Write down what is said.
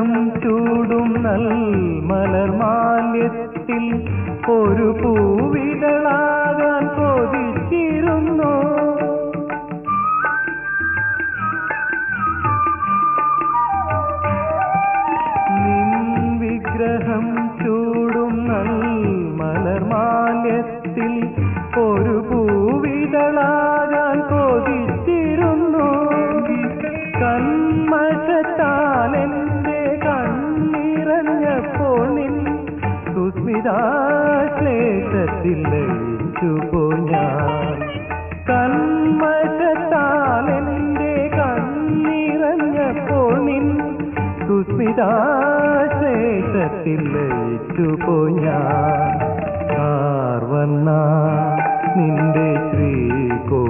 വിഗ്രഹം ചൂടും നൽ മലർമാല്യത്തിൽ ഒരു പൂവിതളാകാൻ കൊതിച്ചിരുന്നു. നിൻ വിഗ്രഹം ചൂടും നൽ മലർമാല്യത്തിൽ ഒരു പൂവിതളാകാൻ കൊതിച്ചിരുന്നു. കന്മഷത്താലെന്റെ കണ്ണിറഞ്ഞപ്പോൾ നിൻ സുസ്മിതാശ്ലേഷത്തിൽ ലയിച്ചുപോ ഞാൻ. കന്മഷത്താലെന്റെ കണ്ണിറഞ്ഞപ്പോൾ നിൻ സുസ്മിതാശ്ലേഷത്തിൽ ലയിച്ചുപോ ഞാൻ. ആർവന്ന നിന്റെ ശ്രീകോ